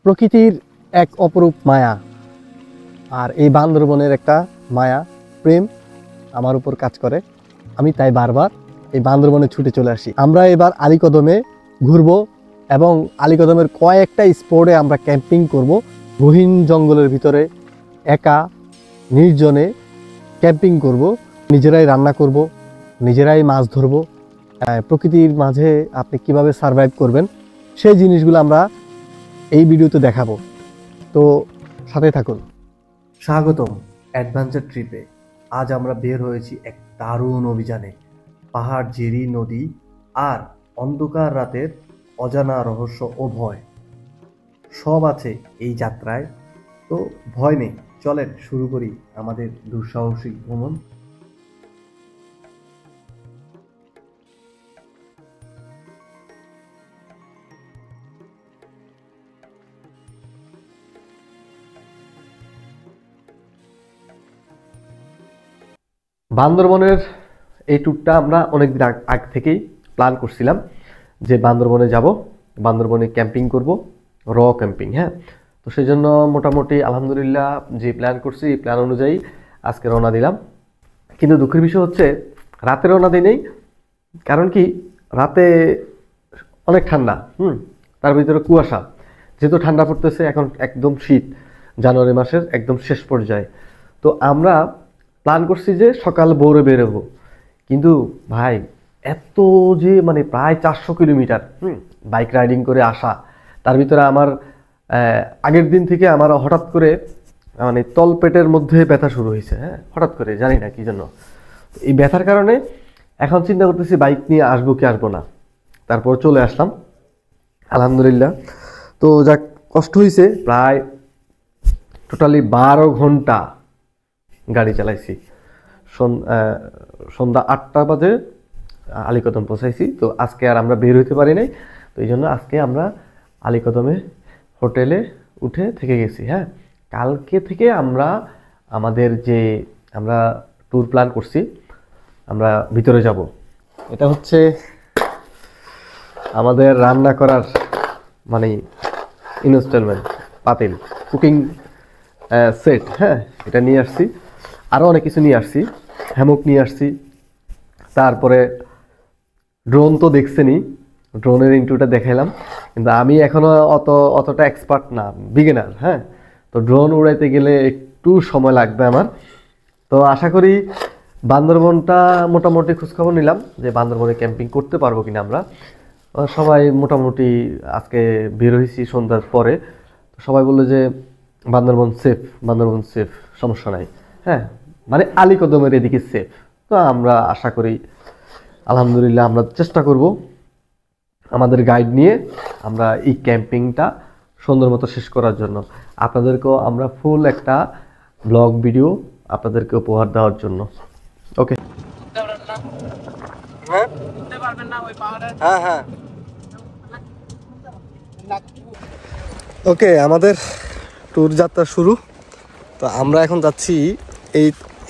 প্রকৃতির এক অপরূপ মায়া, আর এই বান্দরবনের একটা মায়া প্রেম আমার উপর কাজ করে। আমি তাই বারবার এই বান্দরবনে ছুটে চলে আসি। আমরা এবার আলীকদমে ঘুরবো এবং আলীকদমের কয়েকটা স্পটে আমরা ক্যাম্পিং করব। গহীন জঙ্গলের ভিতরে একা নির্জনে ক্যাম্পিং করব, নিজেরাই রান্না করব, নিজেরাই মাছ ধরব। প্রকৃতির মাঝে আপনি কিভাবে সারভাইভ করবেন সেই জিনিসগুলো আমরা এই ভিডিওতে দেখাবো, তো সাথে থাকুন। স্বাগতম অ্যাডভেঞ্চার ট্রিপে। আজ আমরা বের হয়েছি এক দারুণ অভিযানে। পাহাড়, ঝিরি, নদী আর অন্ধকার রাতের অজানা রহস্য ও ভয় সব আছে এই যাত্রায়। তো ভয় নেই, চলেন শুরু করি আমাদের দুঃসাহসিক ভ্রমণ। বান্দরবনের এই ট্যুরটা আমরা অনেকদিন আগ থেকেই প্ল্যান করছিলাম যে বান্দরবনে যাব, বান্দরবনে ক্যাম্পিং করব, র ক্যাম্পিং। হ্যাঁ, তো সেই জন্য মোটামুটি আলহামদুলিল্লাহ যে প্ল্যান করছি এই প্ল্যান অনুযায়ী আজকে রওনা দিলাম। কিন্তু দুঃখের বিষয় হচ্ছে রাতে রওনা দিই নেই। কারণ কি, রাতে অনেক ঠান্ডা, তার ভিতরে কুয়াশা। যেহেতু ঠান্ডা পড়তেছে, এখন একদম শীত, জানুয়ারি মাসের একদম শেষ পর্যায়ে। তো আমরা প্ল্যান করছি যে সকাল ভোরে বেরোবো। কিন্তু ভাই এত যে মানে প্রায় 400 কিলোমিটার বাইক রাইডিং করে আসা, তার ভিতরে আমার আগের দিন থেকে আমার হঠাৎ করে মানে তলপেটের মধ্যে ব্যথা শুরু হয়েছে। হ্যাঁ, হঠাৎ করে, জানি না কি জন্য। এই ব্যথার কারণে এখন চিন্তা করতেছি বাইক নিয়ে আসবো কি আসবো না। তারপর চলে আসলাম আলহামদুলিল্লাহ। তো যাক, কষ্ট হয়েছে, প্রায় টোটালি 12 ঘন্টা গাড়ি চালাইছি। সন্ধ্যা 8টা বাজে আলীকদম পৌঁছাইছি। তো আজকে আর আমরা বের হইতে পারি নাই, তো এই জন্য আজকে আমরা আলীকদমে হোটেলে উঠে থেকে গেছি। হ্যাঁ, কালকে থেকে আমরা আমাদের যে আমরা ট্যুর প্ল্যান করছি, আমরা ভিতরে যাব। এটা হচ্ছে আমাদের রান্না করার মানে ইনস্টলমেন্ট পাতিল, কুকিং সেট। হ্যাঁ, এটা নিয়ে আসছি, আরও অনেক কিছু নিয়ে আসছি, হ্যামক নিয়ে আসছি। তারপরে ড্রোন তো দেখছেনি, ড্রোনের ইন্ট্রোটা দেখাইলাম। কিন্তু আমি এখনও অতটা এক্সপার্ট না, বিগিনার। হ্যাঁ, তো ড্রোন উড়াইতে গেলে একটু সময় লাগবে আমার। তো আশা করি বান্দরবনটা মোটামুটি খোঁজখবর নিলাম যে বান্দরবনে ক্যাম্পিং করতে পারবো কিনা আমরা। সবাই মোটামুটি আজকে বের হয়েছি সন্ধ্যার পরে, সবাই বললো যে বান্দরবন সেফ, বান্দরবন সেফ, সমস্যা নাই। হ্যাঁ, মানে আলীকদমের এদিকে সেফ। তো আমরা আশা করি আলহামদুলিল্লাহ আমরা চেষ্টা করব আমাদের গাইড নিয়ে আমরা এই ক্যাম্পিংটা সুন্দর মতো শেষ করার জন্য। আপনাদেরকেও আমরা ফুল একটা ব্লগ ভিডিও আপনাদেরকে উপহার দেওয়ার জন্য। ওকে, হ্যাঁ হ্যাঁ ওকে, আমাদের ট্যুর যাত্রা শুরু। তো আমরা এখন যাচ্ছি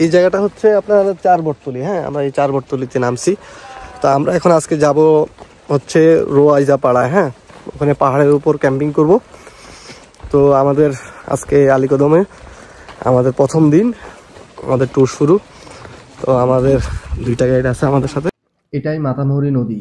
এই জায়গাটা হচ্ছে আপনার 4 বটতলি। হ্যাঁ, আমরা এই 4 বটতলিতে নামছি। তো আমরা এখন আজকে যাব হচ্ছে রোয়াইজা পাড়ায়। হ্যাঁ, ওখানে পাহাড়ের উপর ক্যাম্পিং করব। তো আমাদের আজকে আলীকদমে আমাদের প্রথম দিন, আমাদের ট্যুর শুরু। তো আমাদের 2টা গাইড আছে আমাদের সাথে। এটাই মাতামুহুরী নদী।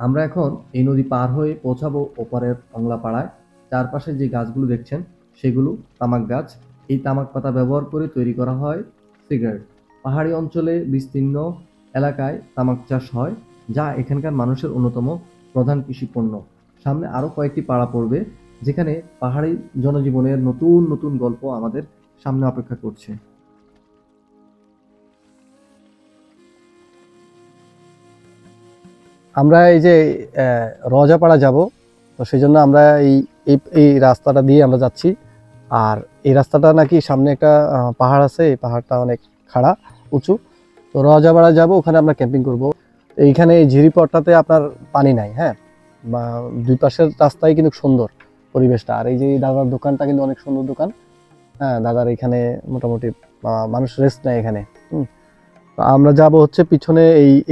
আমরা এখন এই নদী পার হয়ে পৌঁছাবো ওপারের অংলা পাড়ায়। চারপাশে যে গাছগুলো দেখছেন সেগুলো তামাক গাছ। এই তামাক পাতা ব্যবহার করে তৈরি করা হয় সিগারেট। পাহাড়ি অঞ্চলে বিস্তীর্ণ এলাকায় তামাক চাষ হয়, যা এখানকার মানুষের অন্যতম প্রধান কৃষি পণ্য। সামনে আরও কয়েকটি পাড়া পড়বে, যেখানে পাহাড়ি জনজীবনের নতুন নতুন গল্প আমাদের সামনে অপেক্ষা করছে। আমরা এই যে রজাপাড়া যাব, তো সেই জন্য আমরা এই রাস্তাটা দিয়ে আমরা যাচ্ছি। আর এই রাস্তাটা নাকি সামনে একটা পাহাড় আছে, এই পাহাড়টা অনেক খাড়া উঁচু। তো রজাপাড়া যাব, ওখানে আমরা ক্যাম্পিং করব। এইখানে এই ঝিরিপথটাতে আপনার পানি নাই। হ্যাঁ, দুই পাশের রাস্তায় কিন্তু সুন্দর পরিবেশটা। আর এই যে দাদার দোকানটা কিন্তু অনেক সুন্দর দোকান। হ্যাঁ, দাদার এখানে মোটামুটি মানুষ রেস্ট নেয় এখানে। আমরা যাব হচ্ছে পিছনে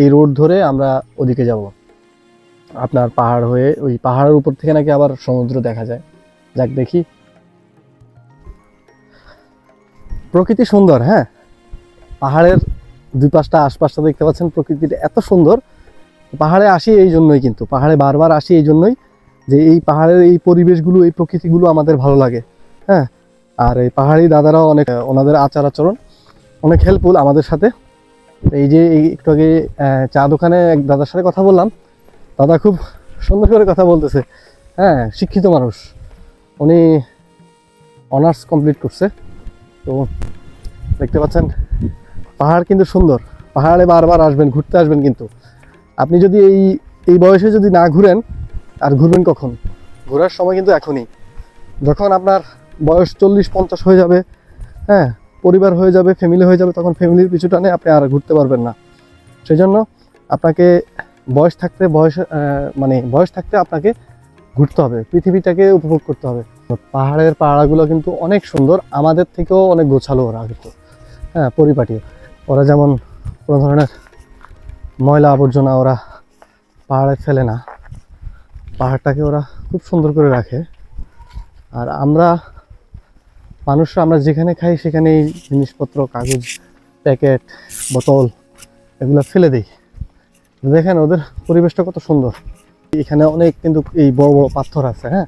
এই রোড ধরে আমরা ওদিকে যাব, আপনার পাহাড় হয়ে। ওই পাহাড়ের উপর থেকে নাকি আবার সমুদ্র দেখা যায়। যাক দেখি প্রকৃতি সুন্দর, হ্যাঁ, পাহাড়ের দুই পাশটা আশপাশটা দেখতে পাচ্ছেন, প্রকৃতিটা এত সুন্দর। পাহাড়ে আসি এই জন্যই, কিন্তু পাহাড়ে বারবার আসি এই জন্যই যে এই পাহাড়ের এই পরিবেশগুলো, এই প্রকৃতিগুলো আমাদের ভালো লাগে, হ্যাঁ। আর এই পাহাড়ি দাদারাও অনেক, ওনাদের আচার আচরণ অনেক হেল্পফুল আমাদের সাথে। এই যে একটু আগে চা দোকানে এক দাদার সাথে কথা বললাম, দাদা খুব সুন্দর করে কথা বলতেছে, হ্যাঁ, শিক্ষিত মানুষ, উনি অনার্স কমপ্লিট করছে। তো দেখতে পাচ্ছেন পাহাড় কিন্তু সুন্দর, পাহাড়ে বারবার আসবেন, ঘুরতে আসবেন। কিন্তু আপনি যদি এই বয়সে যদি না ঘুরেন, আর ঘুরবেন কখন? ঘোরার সময় কিন্তু এখনই, যখন আপনার বয়স 40-50 হয়ে যাবে, হ্যাঁ, পরিবার হয়ে যাবে, ফ্যামিলি হয়ে যাবে, তখন ফ্যামিলির পিছু টানে আপনি আর ঘুরতে পারবেন না। সেই জন্য আপনাকে বয়স থাকতে আপনাকে ঘুরতে হবে, পৃথিবীটাকে উপভোগ করতে হবে। পাহাড়ের পাহাড়গুলো কিন্তু অনেক সুন্দর, আমাদের থেকেও অনেক গোছালো ওরা কিন্তু, হ্যাঁ, পরিপাটি। ওরা যেমন কোনো ধরনের ময়লা আবর্জনা ওরা পাহাড়ে ফেলে না, পাহাড়টাকে ওরা খুব সুন্দর করে রাখে। আর আমরা মানুষরা, আমরা যেখানে খাই সেখানেই জিনিসপত্র, কাগজ, প্যাকেট, বোতল এগুলো ফেলে দিই। দেখেন ওদের পরিবেশটা কত সুন্দর। এখানে অনেক কিন্তু এই বড় বড় পাথর আছে, হ্যাঁ,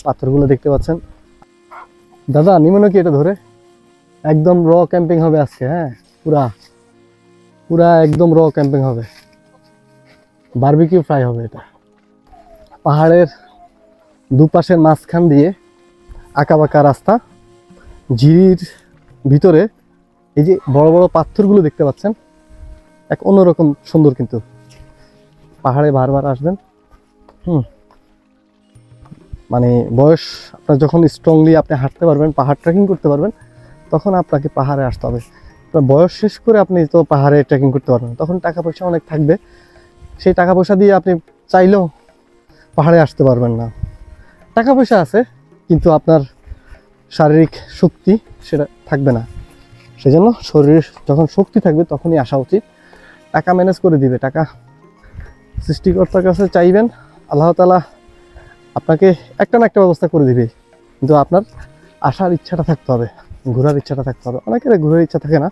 পাথরগুলো দেখতে পাচ্ছেন। দাদা নিমনো কি এটা ধরে? একদম র ক্যাম্পিং হবে আজকে, হ্যাঁ, পুরা একদম র ক্যাম্পিং হবে, বারবিকিউ ফ্রাই হবে। এটা পাহাড়ের দুপাশের মাঝখান দিয়ে আঁকাবাঁকা রাস্তা, ঝিরির ভিতরে এই যে বড় বড় পাথরগুলো দেখতে পাচ্ছেন, এক অন্যরকম সুন্দর। কিন্তু পাহাড়ে বারবার আসবেন, মানে বয়স আপনার যখন স্ট্রংলি আপনি হাঁটতে পারবেন, পাহাড় ট্রেকিং করতে পারবেন, তখন আপনাকে পাহাড়ে আসতে হবে। বয়স শেষ করে আপনি তো পাহাড়ে ট্রেকিং করতে পারবেন, তখন টাকা পয়সা অনেক থাকবে, সেই টাকা পয়সা দিয়ে আপনি চাইলেও পাহাড়ে আসতে পারবেন না। টাকা পয়সা আছে কিন্তু আপনার শারীরিক শক্তি সেটা থাকবে না। সেই জন্য শরীরের যখন শক্তি থাকবে তখনই আসা উচিত। টাকা ম্যানেজ করে দিবে, টাকা সৃষ্টিকর্তার কাছে চাইবেন, আল্লাহ তাআলা আপনাকে একটা না একটা ব্যবস্থা করে দিবে। কিন্তু আপনার আসার ইচ্ছাটা থাকতে হবে, ঘোরার ইচ্ছাটা থাকতে হবে। অনেকের ঘোরার ইচ্ছা থাকে না,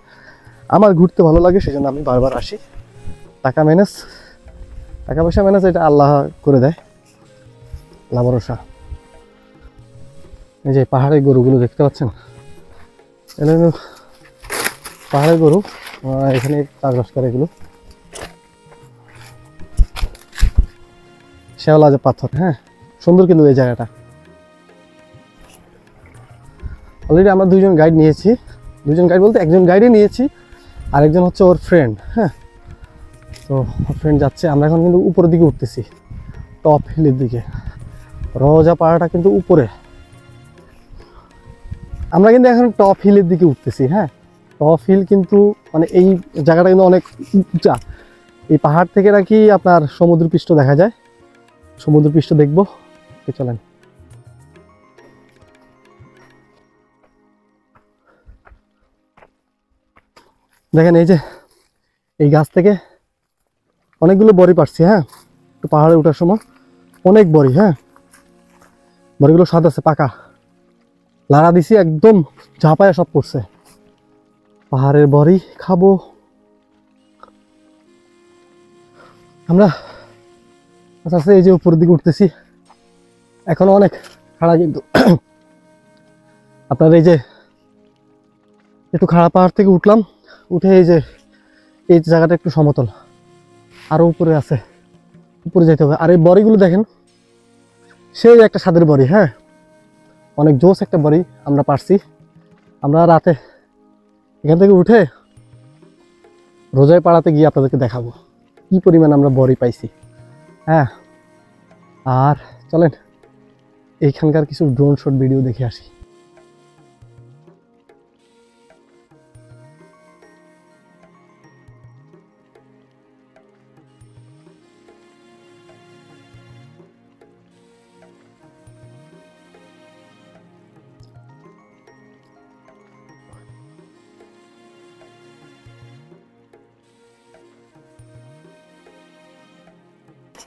আমার ঘুরতে ভালো লাগে, সেই জন্য আমি বারবার আসি। টাকা পয়সা ম্যানেজ এটা আল্লাহ করে দেয়, আল্লাহ ভরসা। এই যে পাহাড়ের গরুগুলো দেখতে পাচ্ছেন, এটা পাহাড়ের গরু, এখানে চাষবাস করে এগুলো, শ্যাওলা যে পাথর, হ্যাঁ, সুন্দর কিন্তু এই জায়গাটা। অলরেডি আমরা দুজন গাইড নিয়েছি, দুজন গাইড বলতে একজন গাইডে নিয়েছি, আরেকজন হচ্ছে ওর ফ্রেন্ড, হ্যাঁ। তো ওর ফ্রেন্ড যাচ্ছে, আমরা এখন কিন্তু উপরের দিকে উঠতেছি, টপ হিলের দিকে। রওজা পাহাড়টা কিন্তু উপরে, আমরা কিন্তু এখন টপ হিলের দিকে উঠতেছি, হ্যাঁ। টপ হিল কিন্তু মানে এই জায়গাটা কিন্তু অনেক উঁচা, এই পাহাড় থেকে নাকি আপনার সমুদ্রপৃষ্ঠ দেখা যায়, সমুদ্রপৃষ্ঠ দেখবো, চলেন। দেখেন এই যে এই গাছ থেকে অনেকগুলো বড়ি পারছি, হ্যাঁ, তো পাহাড়ে ওঠার সময় অনেক বড়ি, হ্যাঁ, বড়িগুলো স্বাদ আছে, পাকা, লাড়া দিছি, একদম ঝাঁপায় সব পড়ছে। পাহাড়ের বড়ি খাবো আমরা। আচ্ছা আচ্ছা, এই যে উপরের দিকে উঠতেছি, এখনো অনেক খাড়া, কিন্তু আপনার এই যে একটু খাড়া পাহাড় থেকে উঠলাম, উঠে এই যে এই জায়গাটা একটু সমতল, আরো উপরে আছে, উপরে যেতে হবে। আর এই বড়িগুলো দেখেন, সেই একটা স্বাদের বড়ি, হ্যাঁ, অনেক জোস একটা বড়ি আমরা পারছি। আমরা রাতে এখান থেকে উঠে রোজায় পাড়াতে গিয়ে আপনাদেরকে দেখাবো কি পরিমাণ আমরা বড়ি পাইছি, হ্যাঁ। আর চলেন এইখানকার কিছু ড্রোন শট ভিডিও দেখে আসি।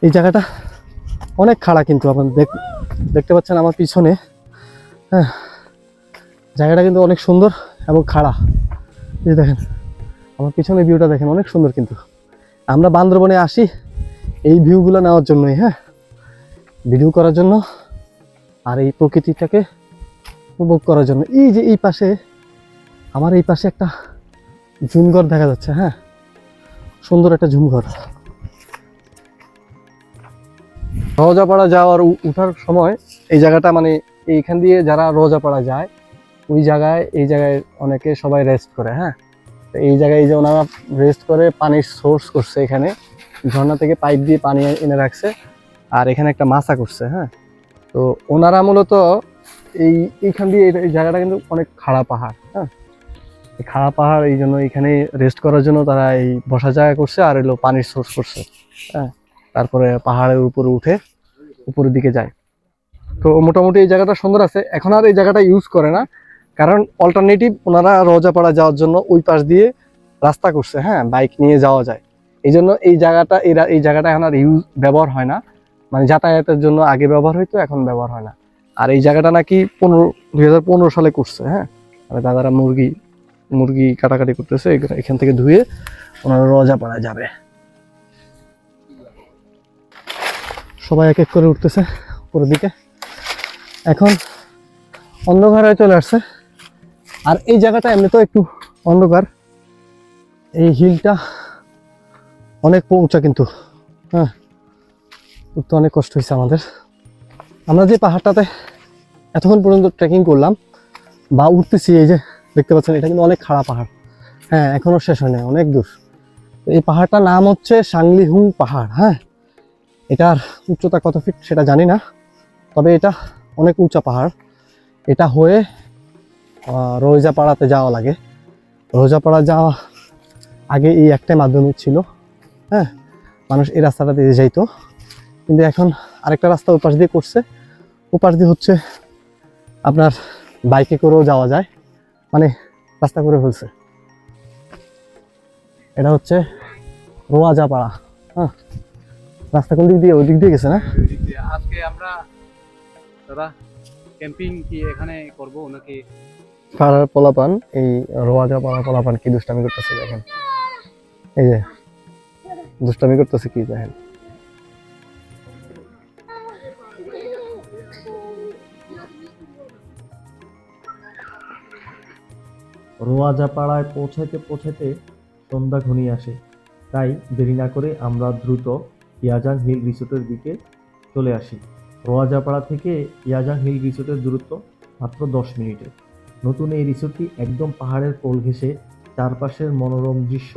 এই জায়গাটা অনেক খাড়া, কিন্তু আপনারা দেখতে পাচ্ছেন আমার পিছনে, হ্যাঁ, জায়গাটা কিন্তু অনেক সুন্দর এবং খাড়া। এই যে দেখেন আমার পিছনে ভিউটা দেখেন, অনেক সুন্দর। কিন্তু আমরা বান্দরবনে আসি এই ভিউগুলো নেওয়ার জন্যই, হ্যাঁ, ভিডিও করার জন্য আর এই প্রকৃতিটাকে উপভোগ করার জন্য। এই যে এই পাশে, আমার এই পাশে একটা ঝুমঘর দেখা যাচ্ছে, হ্যাঁ, সুন্দর একটা ঝুমঘর। রোজাপাড়া যাওয়ার উঠার সময় এই জায়গাটা মানে এইখান দিয়ে যারা রোজাপাড়া যায় ওই জায়গায়, এই জায়গায় অনেকে সবাই রেস্ট করে, হ্যাঁ। তো এই জায়গায় এই যে ওনারা রেস্ট করে পানির সোর্স করছে, এখানে ঝর্ণা থেকে পাইপ দিয়ে পানি এনে রাখছে, আর এখানে একটা মাছা করছে, হ্যাঁ। তো ওনারা মূলত এইখান দিয়ে এই জায়গাটা কিন্তু অনেক খাড়া পাহাড়, হ্যাঁ, এই খাড়া পাহাড়, এই জন্য এখানে রেস্ট করার জন্য তারা এই বসা জায়গা করছে আর এলো পানির সোর্স করছে, হ্যাঁ। তারপরে পাহাড়ের উপরে উঠে উপরের দিকে যায়। তো মোটামুটি এই জায়গাটা সুন্দর আছে। এখন আর এই জায়গাটা ইউজ করে না, কারণ অল্টারনেটিভ ওনারা রোজাপাড়া যাওয়ার জন্য ওই পাশ দিয়ে রাস্তা করছে, হ্যাঁ, বাইক নিয়ে যাওয়া যায়। এই জন্য এই জায়গাটা এখন আর ব্যবহার হয় না, মানে যাতায়াতের জন্য আগে ব্যবহার হইতো, এখন ব্যবহার হয় না। আর এই জায়গাটা নাকি 2015 সালে করছে, হ্যাঁ, মানে দাদারা মুরগি কাটাকাটি করতেছে, এখান থেকে ধুয়ে ওনারা রোজাপাড়া যাবে। সবাই এক এক করে উঠতেছে উপরের দিকে। এখন অন্ধকার হয়ে চলে আসছে, আর এই জায়গাটা এমনি তো একটু অন্ধকার। এই হিলটা অনেক উঁচা কিন্তু, হ্যাঁ, উঠতে অনেক কষ্ট হয়েছে আমাদের। আমরা যে পাহাড়টাতে এতক্ষণ পর্যন্ত ট্রেকিং করলাম বা উঠতেছি, এই যে দেখতে পাচ্ছেন, এটা কিন্তু অনেক খাড়া পাহাড়, হ্যাঁ, এখনো শেষ হয় না, অনেক দূর। এই পাহাড়টার নাম হচ্ছে সাংলিহুং পাহাড়, হ্যাঁ। এটার উচ্চতা কত ফিট সেটা জানি না, তবে এটা অনেক উঁচা পাহাড়। এটা হয়ে রোজাপাড়াতে যাওয়া লাগে। রোজাপাড়া যাওয়া আগে এই একটাই মাধ্যমে ছিল, হ্যাঁ, মানুষ এই রাস্তাটা দিয়ে যাইতো, কিন্তু এখন আরেকটা রাস্তা ওপাশ দিয়ে করছে। ওপাশ দিয়ে হচ্ছে আপনার বাইকে করেও যাওয়া যায়, মানে রাস্তা করে ফেলছে। এটা হচ্ছে রোয়াজাপাড়া, হ্যাঁ। রাস্তা কোন দিক দিয়ে? ওই দিক দিয়ে গেছে না? আজকে আমরা দাদা ক্যাম্পিং কি এখানে করব নাকি? পাড়ার পোলাপান, এই রোয়াজাপাড়ার পোলাপান কি দুষ্টামি করতেছে দেখেন, এই যে দুষ্টামি করতেছে কি দেখেন। রোয়াজাপাড়ায় পৌঁছাতে সন্ধ্যা ঘনিয়ে আসে, তাই দেরি না করে আমরা দ্রুত ইয়াজাং হিল রিসোর্টের দিকে চলে আসি। রোয়াজাপাড়া থেকে ইয়াজাং হিল রিসোর্টের দূরত্ব মাত্র 10 মিনিটের। নতুন এই রিসোর্টটি একদম পাহাড়ের কোল ঘেঁষে, চারপাশের মনোরম দৃশ্য,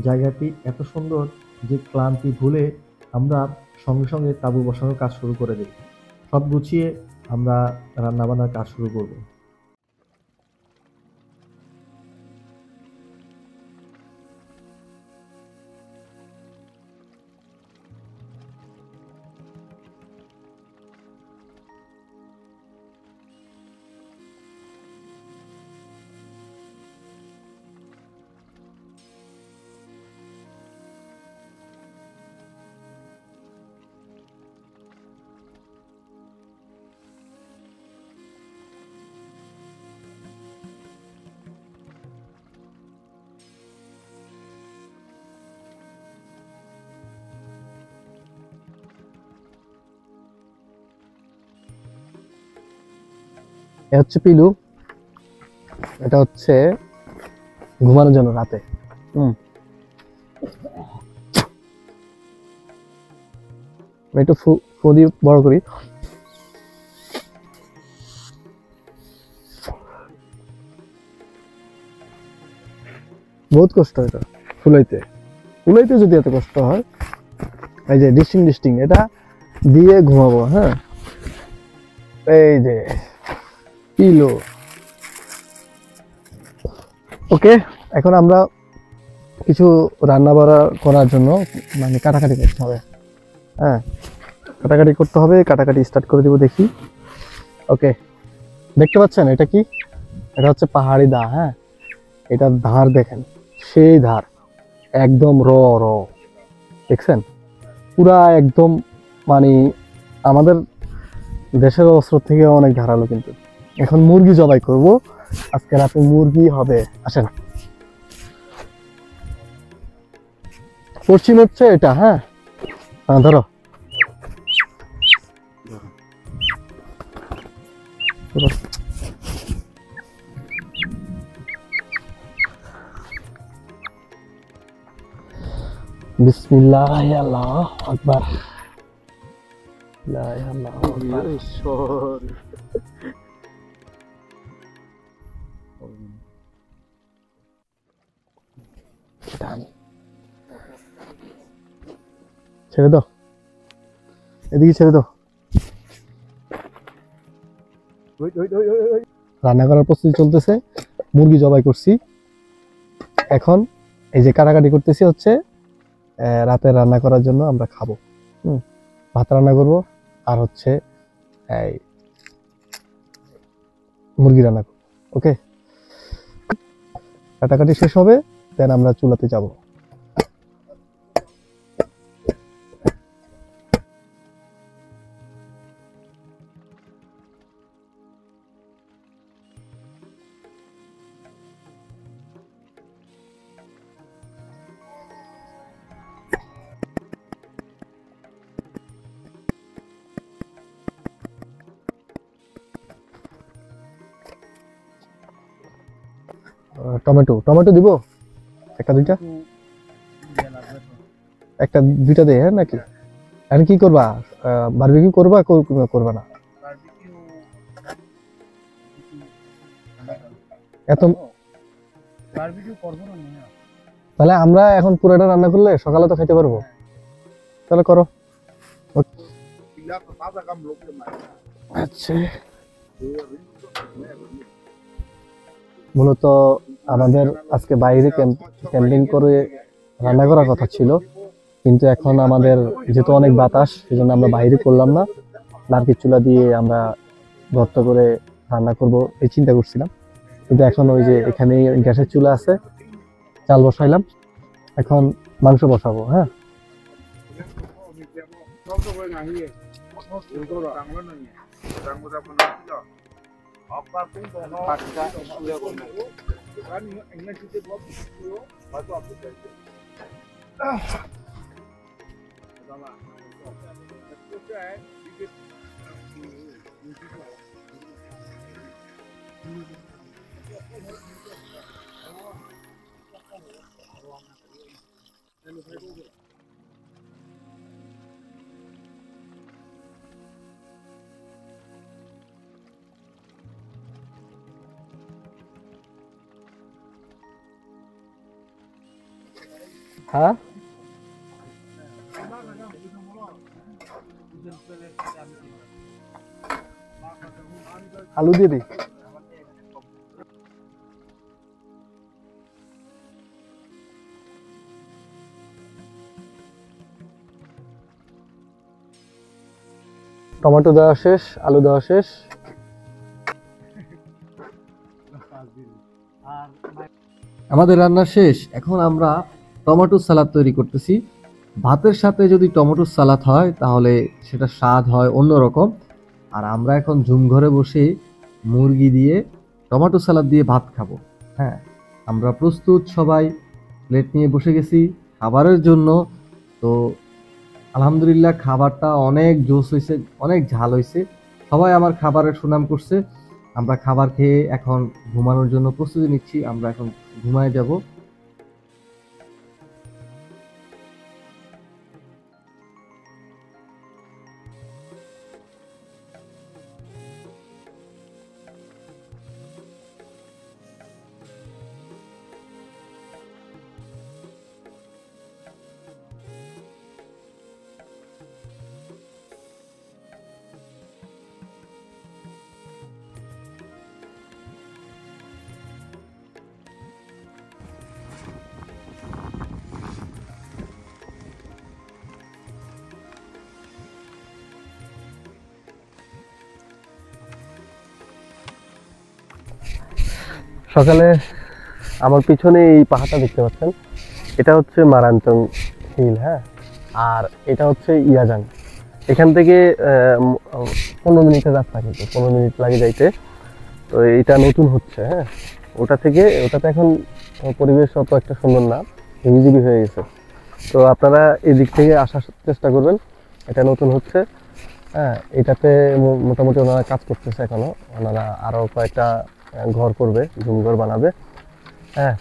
জায়গাটি এত সুন্দর যে ক্লান্তি ভুলে আমরা সঙ্গে সঙ্গে তাঁবু বসানোর কাজ শুরু করে দিই। সব গুছিয়ে আমরা রান্নাবান্নার কাজ শুরু করব। এ হচ্ছে পিলু, এটা হচ্ছে ঘুমানোর জন্য রাতে। একটু ফু দিয়ে বড় করি। বহুত কষ্ট এটা ফুলাইতে যদি এত কষ্ট হয়, এই যে ডিস্টিং এটা দিয়ে ঘুমাবো, হ্যাঁ। এই যে পিলো, ওকে। এখন আমরা কিছু রান্না বাড়া করার জন্য মানে কাটাকাটি করতে হবে, হ্যাঁ, কাটাকাটি স্টার্ট করে দিব, দেখি। ওকে, দেখতে পাচ্ছেন এটা কি? এটা হচ্ছে পাহাড়ি দা, হ্যাঁ। এটার ধার দেখেন, সেই ধার একদম র দেখছেন, পুরা একদম মানে আমাদের দেশের অস্ত্র থেকে অনেক ধারালো। কিন্তু এখন মুরগি জবাই করব, আজকে রাতে মুরগি হবে। আসেন, পশ্চিম হচ্ছে এটা। হ্যাঁ ধরো। বিসমিল্লাহ, আল্লাহু আকবার। লা ইলাহা ইল্লাল্লাহ। ছেড়ে দাও, এদিকে ছেড়ে দাও। রান্না করার প্রস্তুতি চলতেছে, মুরগি জবাই করছি। এখন এই যে কাটাকাটি করতেছি হচ্ছে রাতে রান্না করার জন্য আমরা খাবো। ভাত রান্না করব আর হচ্ছে এই মুরগি রান্না করবো। ওকে, কাটাকাটি শেষ হবে, দেন আমরা চুলাতে যাব। টমেটো টমেটো দিব একটা দুইটা, একটা দুইটা দে। হ্যাঁ নাকি? আর কি করবা, বারবিকিউ করবা করবা না? এত তাহলে আমরা এখন পুরোটা রান্না করলে সকালে তো খেতে পারবো। তাহলে করো। আচ্ছা, মূলত আমাদের আজকে বাইরে ক্যাম্পিং করে রান্না করার কথা ছিল, কিন্তু এখন আমাদের যেহেতু অনেক বাতাস, সেজন্য আমরা বাইরে করলাম না, নারকেল চুলা দিয়ে আমরা গর্ত করে রান্না করব এই চিন্তা করছিলাম। কিন্তু এখন ওই যে এখানে গ্যাসের চুলা আছে, চাল বসাইলাম, এখন মাংস বসাবো। হ্যাঁ, হ্যাঁ আলু দিয়ে দিই। টমেটো দেওয়া শেষ, আলু দেওয়া শেষ। আমাদের রান্না শেষ। এখন আমরা টমেটো সালাদ তৈরি করতেছি। ভাতের সাথে যদি টমেটো সালাদ হয় তাহলে সেটা স্বাদ হয় অন্যরকম। আর আমরা এখন ঝুম ঘরে বসে মুরগি দিয়ে টমেটো সালাদ দিয়ে ভাত খাবো। হ্যাঁ, আমরা প্রস্তুত, সবাই প্লেট নিয়ে বসে গেছি খাবারের জন্য। তো আলহামদুলিল্লাহ খাবারটা অনেক জোশ হয়েছে, অনেক ঝাল হয়েছে। সবাই আমার খাবারের সুনাম করছে। আমরা খাবার খেয়ে এখন ঘুমানোর জন্য প্রস্তুতি নিচ্ছি। আমরা এখন ঘুমায় যাব। সকালে আমার পিছনে এই পাহাড়টা দেখতে পাচ্ছেন, এটা হচ্ছে মারান্তং হিল। হ্যাঁ, আর এটা হচ্ছে ইয়াজাং। এখান থেকে 15 মিনিটের রাস্তা, কিন্তু 15 মিনিট লাগে যাইতে। তো এইটা নতুন হচ্ছে, হ্যাঁ। ওটাতে এখন পরিবেশ অত একটা সুন্দর না, হিবিজিবি হয়ে গেছে। তো আপনারা এদিক থেকে আসার চেষ্টা করবেন, এটা নতুন হচ্ছে, হ্যাঁ। এটাতে মোটামুটি ওনারা কাজ করতেছে এখনো, ওনারা আরও কয়েকটা ঘর করবে, জুম ঘর বানাবে, হ্যাঁ।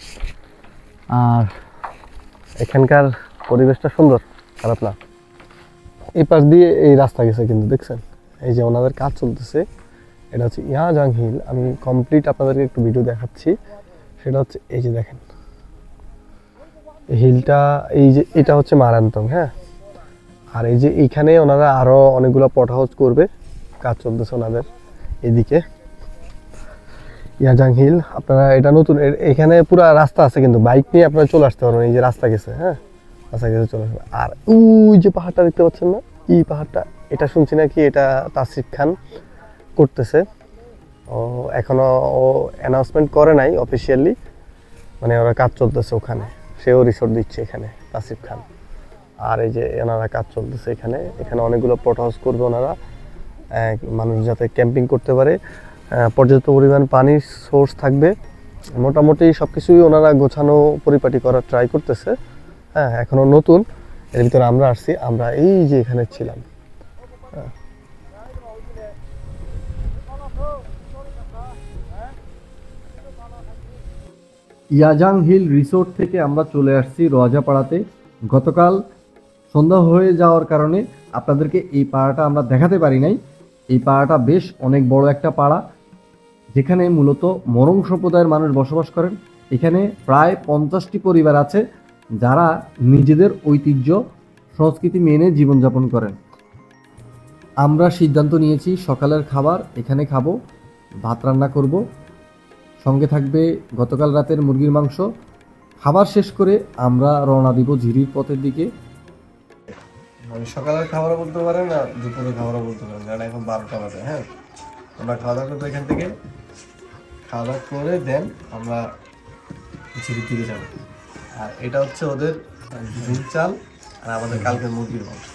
আর এখানকার পরিবেশটা সুন্দর, খারাপ না। এই পাশ দিয়ে এই রাস্তা গেছে কিন্তু দেখছেন, এই যে ওনাদের কাজ চলতেছে। এটা হচ্ছে ইয়াজাং হিল। আমি কমপ্লিট আপনাদেরকে একটু ভিডিও দেখাচ্ছি। সেটা হচ্ছে এই যে দেখেন হিলটা, এই যে এটা হচ্ছে মারান্তং, হ্যাঁ। আর এই যে এইখানে ওনারা আরো অনেকগুলো পট হাউস করবে, কাজ চলতেছে ওনাদের এদিকে। ইয়াজাং হিল আপনারা এটা নতুন, এখানে পুরো রাস্তা আছে, কিন্তু বাইক নিয়ে আপনারা চলে আসতে পারবেন। এই যে রাস্তা গেছে, হ্যাঁ, রাস্তা গেছে, চলে আসবে। আর ওই যে পাহাড়টা দেখতে পাচ্ছেন না, এই পাহাড়টা, এটা শুনছি নাকি এটা তাসরিফ খান করতেছে। ও এখনো ও অ্যানাউন্সমেন্ট করে নাই অফিসিয়ালি, মানে ওরা কাজ চলতেছে ওখানে, সেও রিসোর্ট দিচ্ছে এখানে তাসরিফ খান। আর এই যে ওনারা কাজ চলতেছে এখানে, এখানে অনেকগুলো পট হাউস করবে ওনারা, মানুষ যাতে ক্যাম্পিং করতে পারে, পর্যাপ্ত পরিমাণ পানির সোর্স থাকবে। মোটামুটি সব কিছুই ওনারা গোছানো পরিপাটি করার ট্রাই করতেছে, হ্যাঁ। এখনও নতুন, এর ভিতরে আমরা আসছি, আমরা এই যে এখানে ছিলাম, হ্যাঁ। ইয়াজাং হিল রিসোর্ট থেকে আমরা চলে আসছি রোয়াজাপাড়াতে। গতকাল সন্ধ্যা হয়ে যাওয়ার কারণে আপনাদেরকে এই পাড়াটা আমরা দেখাতে পারি নাই। এই পাড়াটা বেশ অনেক বড় একটা পাড়া, যেখানে মূলত মরং সম্প্রদায়ের মানুষ বসবাস করেন। এখানে প্রায় 50টি পরিবার আছে যারা নিজেদের ঐতিহ্য সংস্কৃতি মেনে জীবনযাপন করেন। আমরা সিদ্ধান্ত নিয়েছি সকালের খাবার এখানে খাবো, ভাত রান্না করব, সঙ্গে থাকবে গতকাল রাতের মুরগির মাংস। খাবার শেষ করে আমরা রওনা দিব ঝিরির পথের দিকে। সকালের খাবারও বলতে পারেন আর দুপুরের খাবারও বলতে পারেন, কারণ এখন 12টা বাজে, হ্যাঁ। আমরা খাওয়া দাওয়া করবো এখান থেকে, খাওয়া দাওয়া করে দেন আমরা ঝিরির দিকে যাবো। আর এটা হচ্ছে ওদের ঝুল চাল আর আমাদের কালকের মুরগির মাংস।